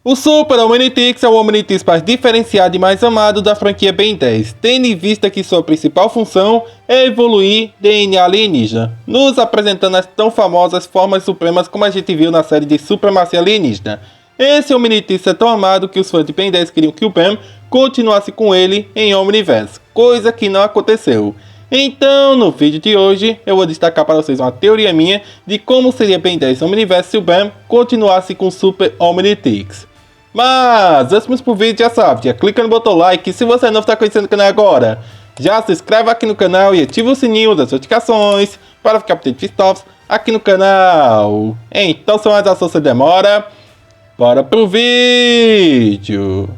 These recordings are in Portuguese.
O Super Omnitix é o Omnitix mais diferenciado e mais amado da franquia Ben 10, tendo em vista que sua principal função é evoluir DNA alienígena, nos apresentando as tão famosas formas supremas como a gente viu na série de Supremacia Alienígena. Esse Omnitix é tão amado que os fãs de Ben 10 queriam que o Ben continuasse com ele em Omniverse, coisa que não aconteceu. Então, no vídeo de hoje, eu vou destacar para vocês uma teoria minha de como seria Ben 10 Omniverse se o Ben continuasse com o Super Omnitix. Mas, antes pro vídeo, já sabe, já clica no botão like e se você não está conhecendo o canal agora, já se inscreve aqui no canal e ativa o sininho das notificações para ficar por dentro de stops aqui no canal. Então, sem mais assunto sem demora, bora pro vídeo!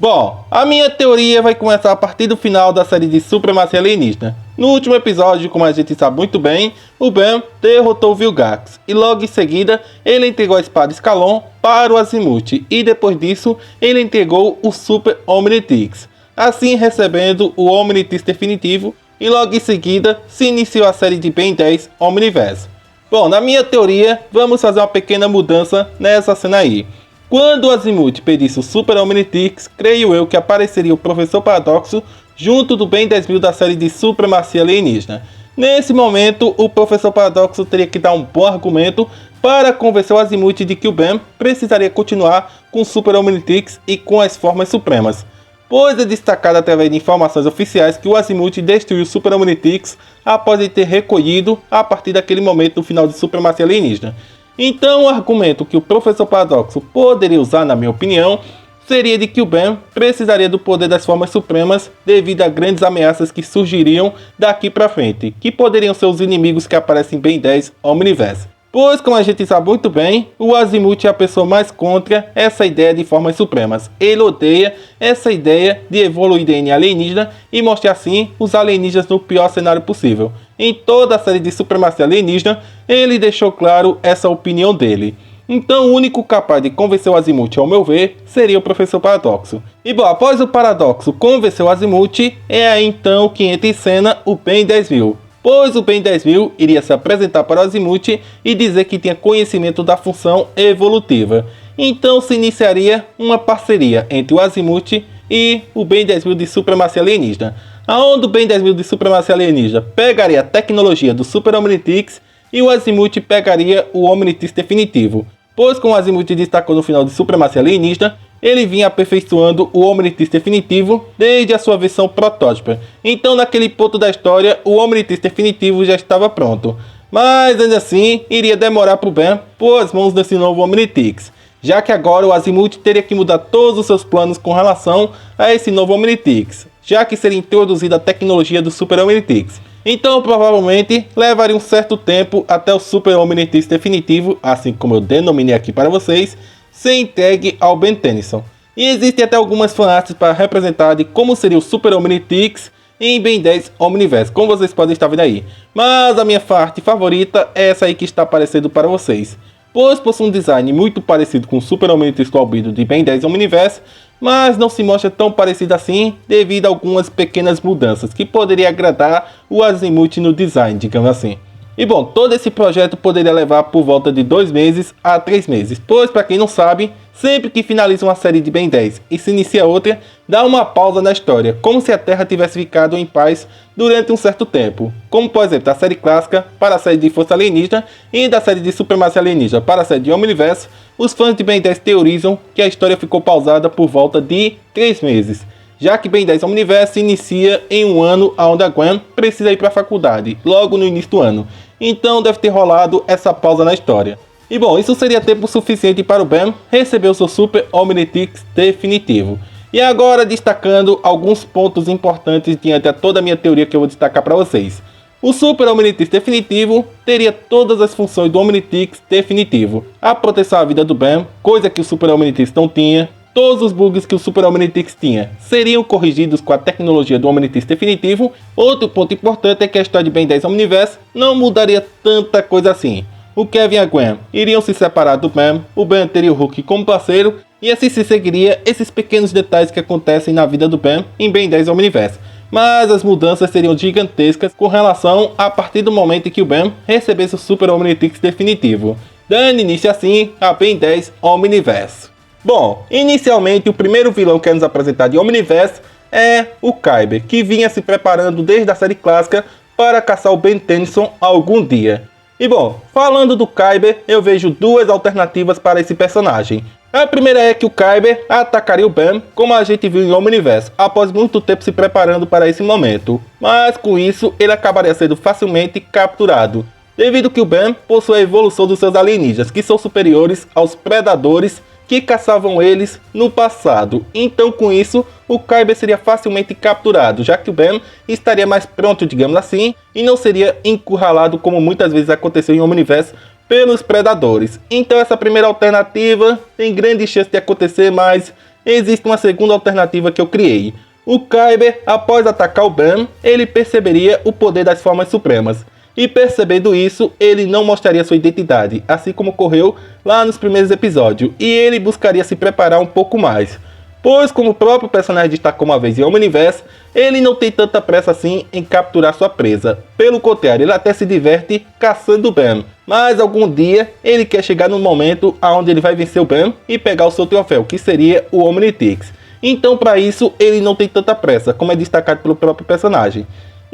Bom, a minha teoria vai começar a partir do final da série de Supremacia Alienígena. No último episódio, como a gente sabe muito bem, o Ben derrotou o Vilgax e logo em seguida ele entregou a espada Escalon para o Azimuth e depois disso ele entregou o Super Omnitix, assim recebendo o Omnitix definitivo e logo em seguida se iniciou a série de Ben 10 Omniverse. Bom, na minha teoria, vamos fazer uma pequena mudança nessa cena aí. Quando o Azimuth pedisse o Super Omnitix, creio eu que apareceria o Professor Paradoxo junto do Ben 10.000 da série de Supremacia Alienígena. Nesse momento, o Professor Paradoxo teria que dar um bom argumento para convencer o Azimuth de que o Ben precisaria continuar com o Super Omnitix e com as formas supremas, pois é destacado através de informações oficiais que o Azimuth destruiu o Super Omnitix após ele ter recolhido a partir daquele momento no final de Supremacia Alienígena. Então o argumento que o Professor Paradoxo poderia usar, na minha opinião, seria de que o Ben precisaria do poder das formas supremas devido a grandes ameaças que surgiriam daqui pra frente, que poderiam ser os inimigos que aparecem em Ben 10 Omniverse. Pois, como a gente sabe muito bem, o Azimuth é a pessoa mais contra essa ideia de formas supremas. Ele odeia essa ideia de evoluir DNA alienígena e mostrar assim os alienígenas no pior cenário possível. Em toda a série de Supremacia Alienígena, ele deixou claro essa opinião dele. Então, o único capaz de convencer o Azimuth, ao meu ver, seria o Professor Paradoxo. E bom, após o Paradoxo convencer o Azimuth, é aí então que entra em cena o Ben 10.000. Pois o Ben 10.000 iria se apresentar para o Azimuth e dizer que tinha conhecimento da função evolutiva. Então se iniciaria uma parceria entre o Azimuth e o Ben 10.000 de Supremacia Alienígena, aonde o Ben 10.000 de Supremacia Alienígena pegaria a tecnologia do Super Omnitix e o Azimuth pegaria o Omnitix definitivo. Pois, como o Azimuth destacou no final de Supremacia Alienígena, ele vinha aperfeiçoando o Omnitix definitivo desde a sua versão protótipa. Então, naquele ponto da história, o Omnitix definitivo já estava pronto. Mas, ainda assim, iria demorar para o Ben pôr as mãos nesse novo Omnitix, já que agora o Azimuth teria que mudar todos os seus planos com relação a esse novo Omnitix, já que seria introduzida a tecnologia do Super Omnitix. Então, provavelmente, levaria um certo tempo até o Super Omnitix definitivo, assim como eu denominei aqui para vocês, ser entregue ao Ben Tennyson. E existem até algumas fanarts para representar de como seria o Super Omnitix em Ben 10 Omniverse, como vocês podem estar vendo aí. Mas a minha fanart favorita é essa aí que está aparecendo para vocês, pois possui um design muito parecido com o Super Omnitix do Albedo de Ben 10 Omniverse, mas não se mostra tão parecido assim devido a algumas pequenas mudanças que poderia agradar o Azimuth no design, digamos assim. E bom, todo esse projeto poderia levar por volta de 2 meses a 3 meses, pois para quem não sabe, sempre que finaliza uma série de Ben 10 e se inicia outra, dá uma pausa na história, como se a Terra tivesse ficado em paz durante um certo tempo, como por exemplo da série clássica para a série de Força Alienígena e da série de Supremacia Alienígena para a série de Omniverse. Os fãs de Ben 10 teorizam que a história ficou pausada por volta de 3 meses, já que Ben 10 Omniverse inicia em um ano onde a Gwen precisa ir para a faculdade, logo no início do ano. Então deve ter rolado essa pausa na história. E bom, isso seria tempo suficiente para o Ben receber o seu Super Omnitix definitivo. E agora destacando alguns pontos importantes diante de toda a minha teoria que eu vou destacar para vocês. O Super Omnitix definitivo teria todas as funções do Omnitix definitivo. A proteção à vida do Ben, coisa que o Super Omnitix não tinha. Todos os bugs que o Super Omnitix tinha seriam corrigidos com a tecnologia do Omnitix definitivo. Outro ponto importante é que a história de Ben 10 Omniverse não mudaria tanta coisa assim. O Kevin e a Gwen iriam se separar do Ben, o Ben teria o Hulk como parceiro, e assim se seguiria esses pequenos detalhes que acontecem na vida do Ben em Ben 10 Omniverse. Mas as mudanças seriam gigantescas com relação a partir do momento em que o Ben recebesse o Super Omnitix definitivo, dando início assim a Ben 10 Omniverse. Bom, inicialmente o primeiro vilão que é nos apresentado em Omniverse é o Kyber, que vinha se preparando desde a série clássica para caçar o Ben Tennyson algum dia. E bom, falando do Kyber, eu vejo duas alternativas para esse personagem. A primeira é que o Kyber atacaria o Bam, como a gente viu em Omniverse, após muito tempo se preparando para esse momento. Mas com isso, ele acabaria sendo facilmente capturado, devido que o Bam possui a evolução dos seus alienígenas, que são superiores aos predadores que caçavam eles no passado. Então com isso, o Kyber seria facilmente capturado, já que o Bam estaria mais pronto, digamos assim, e não seria encurralado como muitas vezes aconteceu em Omniverse pelos predadores. Então essa primeira alternativa tem grande chance de acontecer, mas existe uma segunda alternativa que eu criei. O Kyber, após atacar o Bam, ele perceberia o poder das formas supremas. E percebendo isso, ele não mostraria sua identidade, assim como ocorreu lá nos primeiros episódios, e ele buscaria se preparar um pouco mais. Pois, como o próprio personagem destacou uma vez em Omniverse, ele não tem tanta pressa assim em capturar sua presa. Pelo contrário, ele até se diverte caçando o Bam. Mas algum dia, ele quer chegar no momento onde ele vai vencer o Bam e pegar o seu troféu, que seria o Omnitrix. Então, para isso, ele não tem tanta pressa, como é destacado pelo próprio personagem.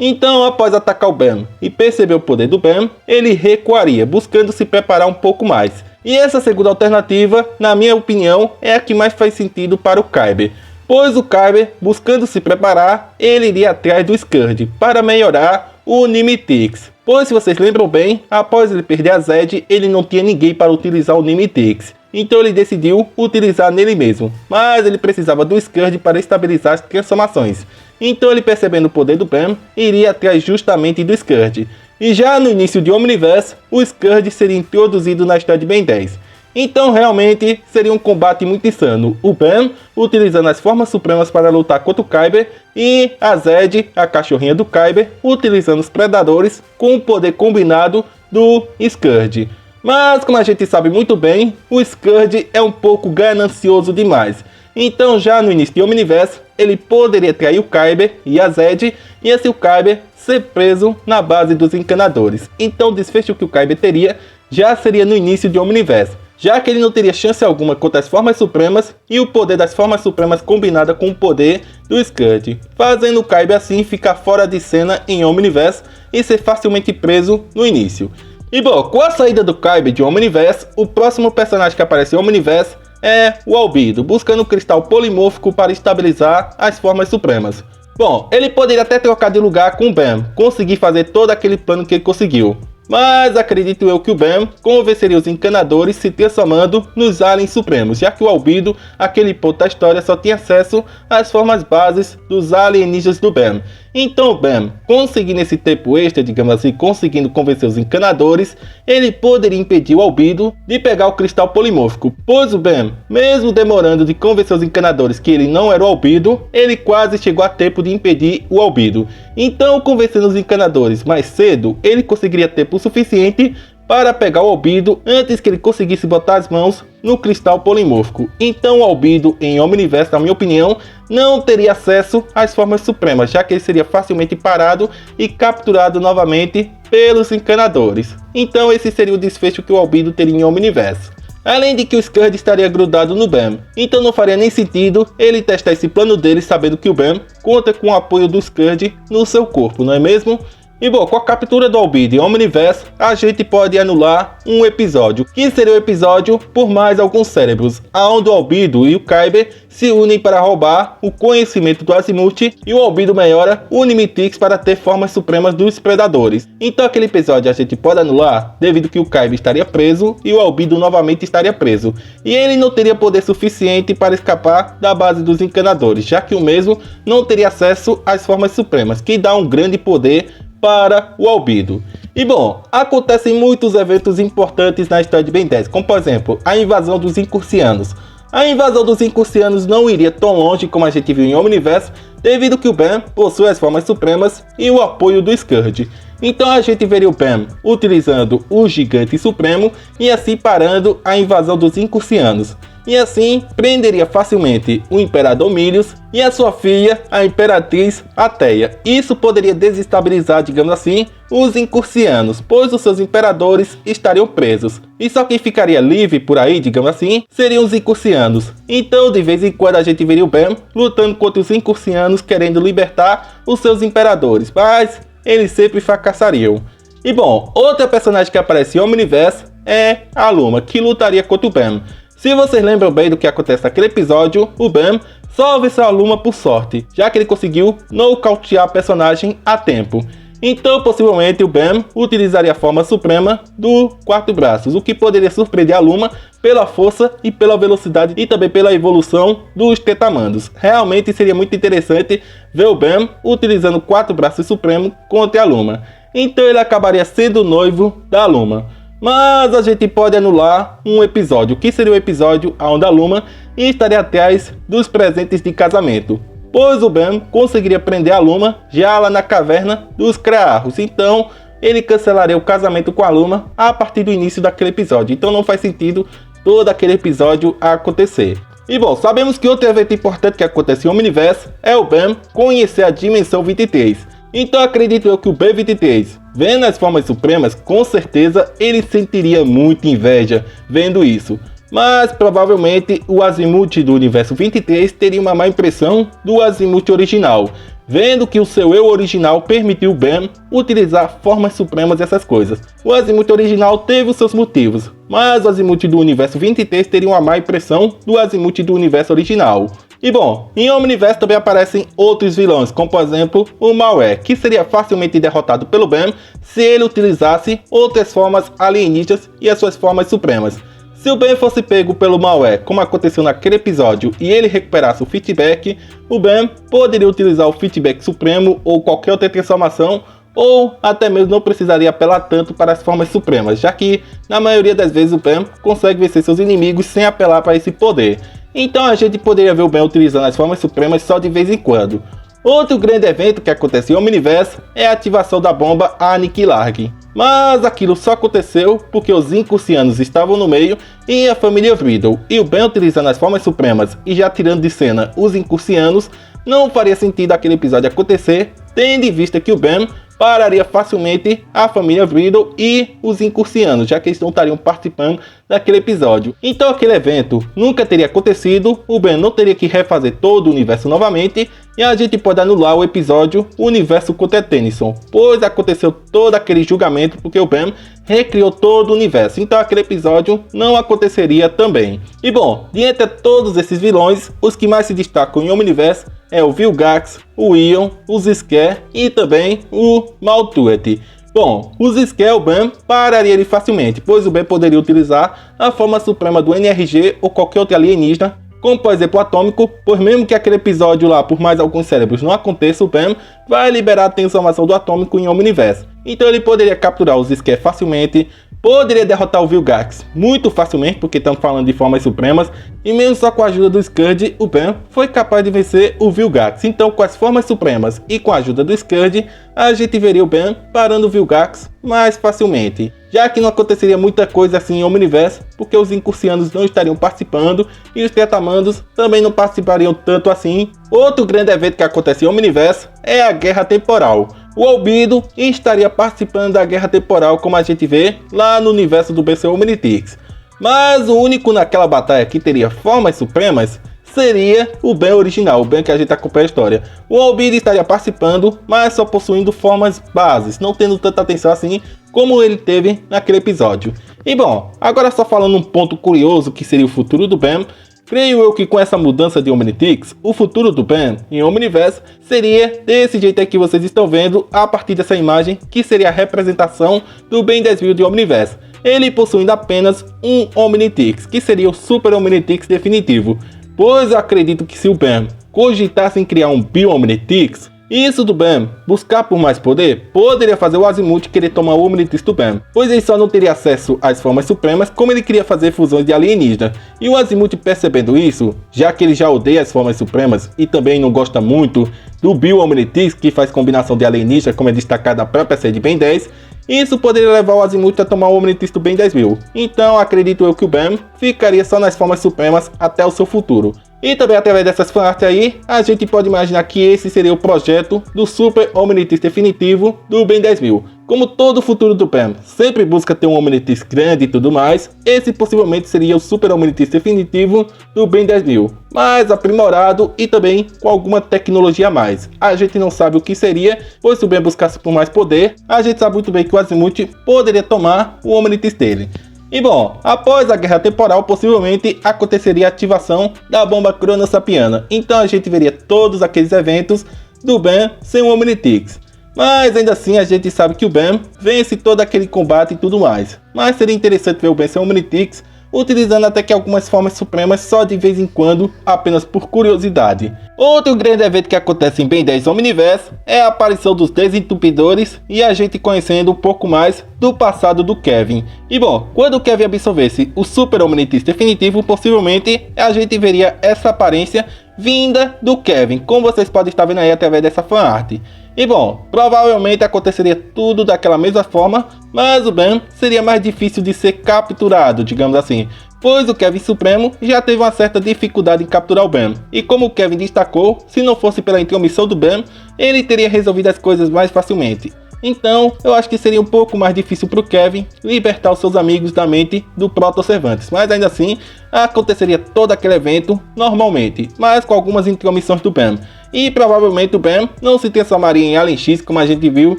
Então, após atacar o Bam e perceber o poder do Bam, ele recuaria, buscando se preparar um pouco mais. E essa segunda alternativa, na minha opinião, é a que mais faz sentido para o Kyber. Pois o Kyber, buscando se preparar, ele iria atrás do Scourge para melhorar o Nimitix. Pois se vocês lembram bem, após ele perder a Zed, ele não tinha ninguém para utilizar o Nimitix. Então ele decidiu utilizar nele mesmo, mas ele precisava do Scourge para estabilizar as transformações. Então ele, percebendo o poder do Bam, iria atrás justamente do Scourge. E já no início de Omniverse, o Scourge seria introduzido na história de Ben 10. Então realmente seria um combate muito insano. O Bam utilizando as formas supremas para lutar contra o Kyber e a Zed, a cachorrinha do Kyber, utilizando os predadores com o poder combinado do Scourge. Mas como a gente sabe muito bem, o Scourge é um pouco ganancioso demais. Então já no início de Omniverse, ele poderia trair o Kyber e a Zed, e assim o Kyber ser preso na base dos encanadores. Então o desfecho que o Kyber teria já seria no início de Omniverse, já que ele não teria chance alguma contra as formas supremas e o poder das formas supremas combinada com o poder do Scourge, fazendo o Kyber assim ficar fora de cena em Omniverse e ser facilmente preso no início. E bom, com a saída do Kyber de Omniverse, o próximo personagem que aparece em Omniverse é o Albedo, buscando o cristal polimórfico para estabilizar as formas supremas. Bom, ele poderia até trocar de lugar com o Bam, conseguir fazer todo aquele plano que ele conseguiu. Mas acredito eu que o Bam convenceria os encanadores se transformando nos aliens supremos, já que o Albedo, aquele ponto da história, só tinha acesso às formas bases dos alienígenas do Bam. Então o Bam, conseguindo esse tempo extra, digamos assim, conseguindo convencer os encanadores, ele poderia impedir o Albedo de pegar o cristal polimórfico, pois o Bam, mesmo demorando de convencer os encanadores que ele não era o Albedo, ele quase chegou a tempo de impedir o Albedo. Então, convencendo os encanadores mais cedo, ele conseguiria tempo suficiente para pegar o Albedo antes que ele conseguisse botar as mãos no cristal polimórfico. Então o Albedo em Omniverse, na minha opinião, não teria acesso às formas supremas, já que ele seria facilmente parado e capturado novamente pelos encanadores. Então esse seria o desfecho que o Albedo teria em Omniverse. Além de que o Scourge estaria grudado no Bam, então não faria nem sentido ele testar esse plano dele sabendo que o Bam conta com o apoio do Scourge no seu corpo, não é mesmo? E bom, com a captura do Albedo em Omniverse, a gente pode anular um episódio, que seria o episódio Por Mais Alguns Cérebros, onde o Albedo e o Kyber se unem para roubar o conhecimento do Azimuth e o Albedo melhora o Nimitix para ter formas supremas dos predadores. Então aquele episódio a gente pode anular, devido que o Kyber estaria preso e o Albedo novamente estaria preso, e ele não teria poder suficiente para escapar da base dos encanadores, já que o mesmo não teria acesso às formas supremas, que dá um grande poder para o Albedo. E bom, acontecem muitos eventos importantes na história de Ben 10, como por exemplo, a invasão dos Incursianos. A invasão dos Incursianos não iria tão longe como a gente viu em Omniverse, devido que o Bam possui as formas supremas e o apoio do Scourge. Então a gente veria o Bam utilizando o Gigante Supremo e assim parando a invasão dos Incursianos. e assim prenderia facilmente o Imperador Milius e a sua filha, a Imperatriz Ateia. Isso poderia desestabilizar, digamos assim, os incursianos, pois os seus imperadores estariam presos. E só quem ficaria livre por aí, digamos assim, seriam os incursianos. Então, de vez em quando, a gente veria o Bam lutando contra os incursianos, querendo libertar os seus imperadores, mas eles sempre fracassariam. E bom, outra personagem que aparece em Omniverse é a Luma, que lutaria contra o Bam. Se vocês lembram bem do que acontece naquele episódio, o Bam só venceu a Luma por sorte, já que ele conseguiu nocautear a personagem a tempo. Então, possivelmente, o Bam utilizaria a forma suprema do Quatro Braços, o que poderia surpreender a Luma pela força e pela velocidade e também pela evolução dos Tetamandos. Realmente seria muito interessante ver o Bam utilizando o Quatro Braços Supremo contra a Luma. Então ele acabaria sendo o noivo da Luma. Mas a gente pode anular um episódio, que seria o episódio onde a Luma estaria atrás dos presentes de casamento, pois o Bam conseguiria prender a Luma já lá na caverna dos Crearros. Então ele cancelaria o casamento com a Luma a partir do início daquele episódio. Então não faz sentido todo aquele episódio acontecer. E bom, sabemos que outro evento importante que acontece em Omniverse é o Bam conhecer a Dimensão 23. Então acredito eu que o B-23, vendo as formas supremas, com certeza ele sentiria muita inveja vendo isso. Mas provavelmente o Azimuth do Universo 23 teria uma má impressão do Azimuth original, vendo que o seu eu original permitiu Bam utilizar formas supremas e essas coisas. O Azimuth original teve os seus motivos, mas o Azimuth do Universo 23 teria uma má impressão do Azimuth do Universo original. E bom, em Omniverse também aparecem outros vilões, como por exemplo o Malware, que seria facilmente derrotado pelo Bam se ele utilizasse outras formas alienígenas e as suas formas supremas. Se o Bam fosse pego pelo Malware, como aconteceu naquele episódio, e ele recuperasse o feedback, o Bam poderia utilizar o feedback supremo ou qualquer outra transformação, ou até mesmo não precisaria apelar tanto para as formas supremas, já que na maioria das vezes o Bam consegue vencer seus inimigos sem apelar para esse poder. Então a gente poderia ver o Bam utilizando as formas supremas só de vez em quando. Outro grande evento que aconteceu em Omniverse é a ativação da bomba Aniquilarg. Mas aquilo só aconteceu porque os incursianos estavam no meio e a família Vriddle, e o Bam utilizando as formas supremas e já tirando de cena os incursianos, não faria sentido aquele episódio acontecer, tendo em vista que o Bam pararia facilmente a família Vriddle e os incursianos, já que eles não estariam participando daquele episódio. Então aquele evento nunca teria acontecido, o Bam não teria que refazer todo o universo novamente, e a gente pode anular o episódio Universo contra Tennyson, pois aconteceu todo aquele julgamento porque o Bam recriou todo o universo, então aquele episódio não aconteceria também. E bom, de entre todos esses vilões, os que mais se destacam em Omniverse é o Vilgax, o Ion, os Skare e também o Maltuet. Bom, os Skare o Bam pararia ele facilmente, pois o Bam poderia utilizar a forma suprema do NRG ou qualquer outro alienígena, como por exemplo o Atômico, pois mesmo que aquele episódio lá por mais alguns cérebros não aconteça, o Bam vai liberar a transformação do Atômico em Omniverse. Então ele poderia capturar os Skare facilmente, poderia derrotar o Vilgax muito facilmente, porque estamos falando de formas supremas, e mesmo só com a ajuda do Scourge, o Bam foi capaz de vencer o Vilgax. Então com as formas supremas e com a ajuda do Scourge, a gente veria o Bam parando o Vilgax mais facilmente, já que não aconteceria muita coisa assim em Omniverse, porque os incursianos não estariam participando e os Tetamandos também não participariam tanto assim. Outro grande evento que acontece em Omniverse é a Guerra Temporal. O Albedo estaria participando da Guerra Temporal, como a gente vê lá no universo do BC Omnitix. Mas o único naquela batalha que teria formas supremas seria o Bam original, o Bam que a gente acompanha a história. O Albedo estaria participando, mas só possuindo formas bases, não tendo tanta atenção assim como ele teve naquele episódio. E bom, agora só falando um ponto curioso que seria o futuro do Bam, creio eu que com essa mudança de Omnitix, o futuro do Bam em Omniverse seria desse jeito aí que vocês estão vendo a partir dessa imagem, que seria a representação do Ben 10.000 de Omniverse. Ele possuindo apenas um Omnitix, que seria o Super Omnitix definitivo. Pois eu acredito que se o Bam cogitasse em criar um Bio-Omnitix, isso do Bam buscar por mais poder poderia fazer o Azimuth querer tomar o Omnitix do Bam, pois ele só não teria acesso às formas supremas como ele queria fazer fusões de alienígena. E o Azimuth, percebendo isso, já que ele já odeia as formas supremas e também não gosta muito do Bio-Omnitix, que faz combinação de alienígena, como é destacado na própria série de Ben 10, Isso poderia levar o Azimuth a tomar o Omnitrix do Ben 10.000. Então acredito eu que o Ben ficaria só nas formas supremas até o seu futuro. E também através dessas fanarts aí, a gente pode imaginar que esse seria o projeto do Super Omnitrix definitivo do Ben 10.000. Como todo o futuro do Ben sempre busca ter um Omnitrix grande e tudo mais, esse possivelmente seria o Super Omnitrix definitivo do Ben 10.000, mais aprimorado e também com alguma tecnologia a mais. A gente não sabe o que seria, pois se o Ben buscasse por mais poder, a gente sabe muito bem que o Azimuth poderia tomar o Omnitrix dele. E bom, após a Guerra Temporal, possivelmente aconteceria a ativação da bomba Cronossapiana. Então a gente veria todos aqueles eventos do Ben sem o Omnitrix. Mas ainda assim a gente sabe que o Ben vence todo aquele combate e tudo mais. Mas seria interessante ver o Ben sem o Omnitrix, utilizando até que algumas formas supremas só de vez em quando, apenas por curiosidade. Outro grande evento que acontece em Ben 10 Omniverse é a aparição dos Desentupidores e a gente conhecendo um pouco mais do passado do Kevin. E bom, quando o Kevin absorvesse o Super Omnitrix definitivo, possivelmente a gente veria essa aparência vinda do Kevin, como vocês podem estar vendo aí através dessa fanart. E bom, provavelmente aconteceria tudo daquela mesma forma, mas o Ben seria mais difícil de ser capturado, digamos assim, pois o Kevin Supremo já teve uma certa dificuldade em capturar o Ben. E como o Kevin destacou, se não fosse pela intromissão do Ben, ele teria resolvido as coisas mais facilmente. Então, eu acho que seria um pouco mais difícil para o Kevin libertar os seus amigos da mente do Proto-Cervantes. Mas ainda assim, aconteceria todo aquele evento normalmente, mas com algumas intromissões do Ben. E provavelmente o Ben não se transformaria em Alien X como a gente viu,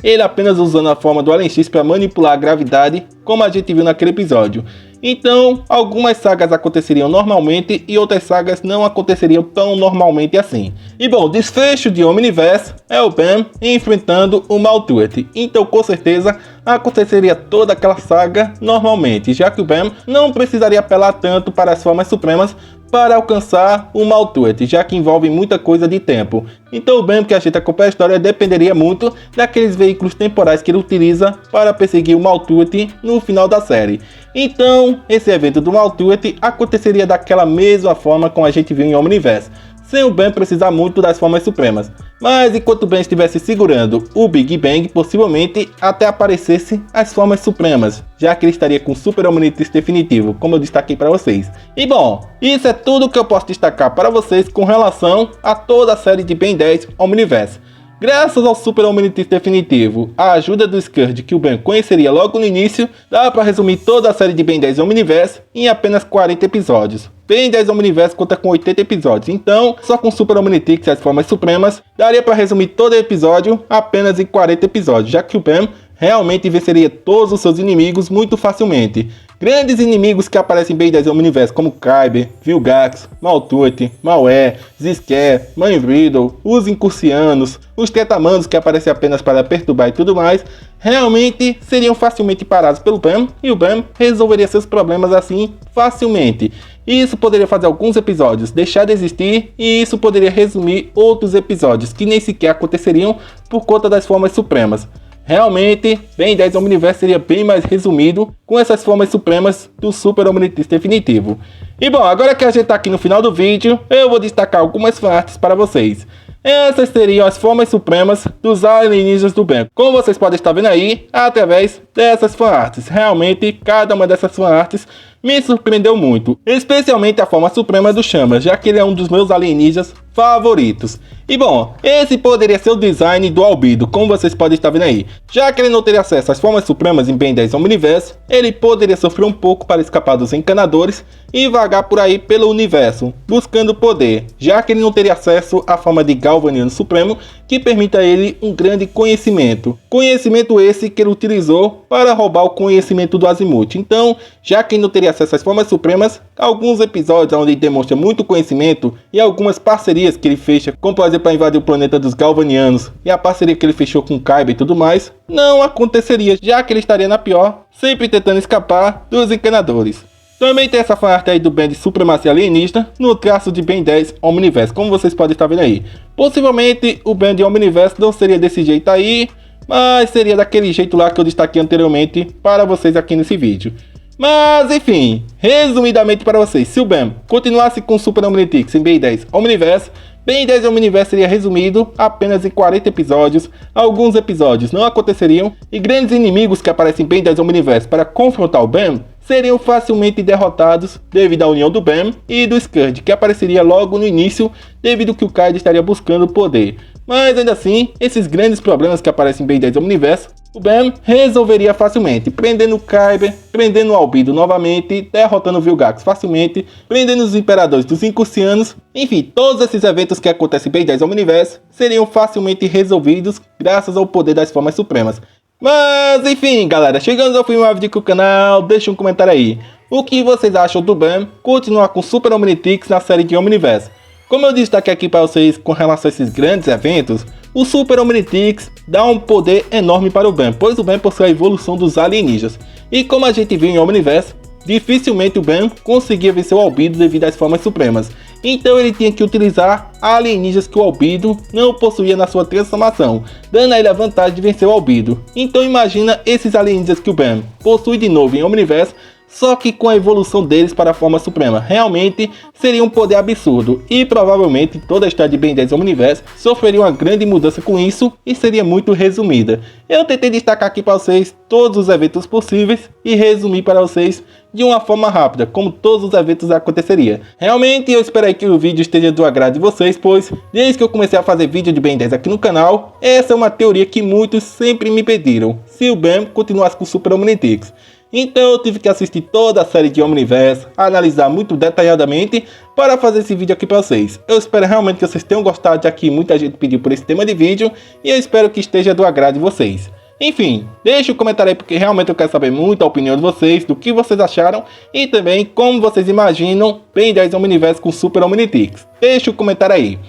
ele apenas usando a forma do Alien X para manipular a gravidade, como a gente viu naquele episódio. Então, algumas sagas aconteceriam normalmente e outras sagas não aconteceriam tão normalmente assim. E bom, o desfecho de Omniverse é o Ben enfrentando o Maltuet. Então, com certeza, aconteceria toda aquela saga normalmente, já que o Ben não precisaria apelar tanto para as formas supremas para alcançar o Maltuet, já que envolve muita coisa de tempo. Então o Ben que a gente acompanha a história dependeria muito daqueles veículos temporais que ele utiliza para perseguir o Maltuet no final da série. Então esse evento do Maltuet aconteceria daquela mesma forma como a gente viu em Omniverse, sem o Ben precisar muito das formas supremas. Mas enquanto o Ben estivesse segurando o Big Bang, possivelmente até aparecesse as formas supremas, já que ele estaria com o Super Omnitrix definitivo, como eu destaquei para vocês. E bom, isso é tudo que eu posso destacar para vocês com relação a toda a série de Ben 10 Omniverse. Graças ao Super Omnitrix definitivo, a ajuda do Scourge que o Ben conheceria logo no início, dá para resumir toda a série de Ben 10 Omniverse em apenas 40 episódios. Ben 10 Omniverse conta com 80 episódios, então só com Super Omnitrix e as formas supremas, daria para resumir todo o episódio apenas em 40 episódios, já que o Ben realmente venceria todos os seus inimigos muito facilmente. Grandes inimigos que aparecem em Ben 10 Omniverse como Kyber, Vilgax, Maltuet, Malware, Zizker, Mindriddle, os Incursianos, os Tetamanos que aparecem apenas para perturbar e tudo mais, realmente seriam facilmente parados pelo Ben e o Ben resolveria seus problemas assim facilmente. E isso poderia fazer alguns episódios deixar de existir e isso poderia resumir outros episódios que nem sequer aconteceriam por conta das formas supremas. Realmente, Ben 10 Omniverse seria bem mais resumido com essas formas supremas do Super Omnitrix definitivo. E bom, agora que a gente está aqui no final do vídeo, eu vou destacar algumas fanarts para vocês. Essas seriam as formas supremas dos alienígenas do Ben. Como vocês podem estar vendo aí, através dessas fanarts. Realmente, cada uma dessas fanarts me surpreendeu muito. Especialmente a forma suprema do Chamas, já que ele é um dos meus alienígenas favoritos. E bom, esse poderia ser o design do Albedo, como vocês podem estar vendo aí. Já que ele não teria acesso às formas supremas em Ben 10 Omniverse, ele poderia sofrer um pouco para escapar dos encanadores e vagar por aí pelo universo, buscando poder, já que ele não teria acesso à forma de Galvaniano Supremo, que permita a ele um grande conhecimento. Conhecimento esse que ele utilizou para roubar o conhecimento do Azimuth. Então, já que ele não teria acesso às formas supremas, alguns episódios onde ele demonstra muito conhecimento e algumas parcerias que ele fecha, como por exemplo para invadir o planeta dos Galvanianos e a parceria que ele fechou com Kyber e tudo mais, não aconteceria, já que ele estaria na pior, sempre tentando escapar dos encanadores. Também tem essa fanart aí do Ben de Supremacia Alienista no traço de Ben 10 Omniverse, como vocês podem estar vendo aí. Possivelmente o Ben de Omniverse não seria desse jeito aí, mas seria daquele jeito lá que eu destaquei anteriormente para vocês aqui nesse vídeo. Mas enfim, resumidamente para vocês, se o Ben continuasse com Super Omnitrix em Ben 10 Omniverse, Ben 10 Omniverse seria resumido apenas em 40 episódios, alguns episódios não aconteceriam e grandes inimigos que aparecem em Ben 10 Omniverse para confrontar o Ben seriam facilmente derrotados devido à união do Ben e do Scourge, que apareceria logo no início devido que o Kaido estaria buscando poder. Mas ainda assim, esses grandes problemas que aparecem em Ben 10 Omniverse, o Ben resolveria facilmente, prendendo o Kyber, prendendo o Albedo novamente, derrotando o Vilgax facilmente, prendendo os Imperadores dos Incucianos, enfim, todos esses eventos que acontecem em Ben 10 Omniverse seriam facilmente resolvidos graças ao poder das Formas Supremas. Mas enfim, galera, chegamos ao fim do vídeo aqui do canal, deixa um comentário aí. O que vocês acham do Ben continuar com Super Omnitrix na série de Omniverse? Como eu destaquei aqui para vocês com relação a esses grandes eventos, o Super Omnitrix dá um poder enorme para o Ben, pois o Ben possui a evolução dos alienígenas. E como a gente viu em Omniverse, dificilmente o Ben conseguia vencer o Albedo devido às Formas Supremas. Então ele tinha que utilizar alienígenas que o Albedo não possuía na sua transformação, dando a ele a vantagem de vencer o Albedo. Então imagina esses alienígenas que o Ben possui de novo em Omniverse, só que com a evolução deles para a forma suprema. Realmente seria um poder absurdo e provavelmente toda a história de Ben 10 Omniverse sofreria uma grande mudança com isso e seria muito resumida. Eu tentei destacar aqui para vocês todos os eventos possíveis e resumir para vocês de uma forma rápida, como todos os eventos aconteceriam. Realmente eu espero que o vídeo esteja do agrado de vocês, pois desde que eu comecei a fazer vídeo de Ben 10 aqui no canal, essa é uma teoria que muitos sempre me pediram, se o Ben continuasse com Super Omnitrix. Então eu tive que assistir toda a série de Omniverse, analisar muito detalhadamente para fazer esse vídeo aqui para vocês. Eu espero realmente que vocês tenham gostado, já que muita gente pediu por esse tema de vídeo, e eu espero que esteja do agrado de vocês. Enfim, deixe um comentário aí porque realmente eu quero saber muito a opinião de vocês, do que vocês acharam e também como vocês imaginam Ben 10 Omniverse com Super Omnitrix. Deixe um comentário aí.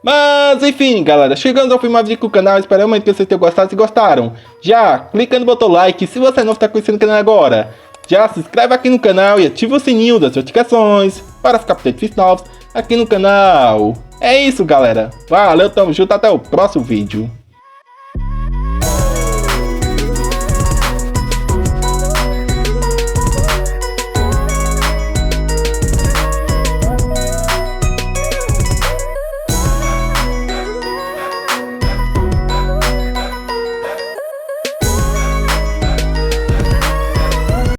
Mas enfim, galera, chegando ao final do vídeo do canal, espero realmente que vocês tenham gostado. Se gostaram, já clica no botão like. Se você não está conhecendo o canal agora, já se inscreve aqui no canal e ativa o sininho das notificações para ficar por dentro de vídeos novos aqui no canal. É isso, galera. Valeu, tamo junto, até o próximo vídeo.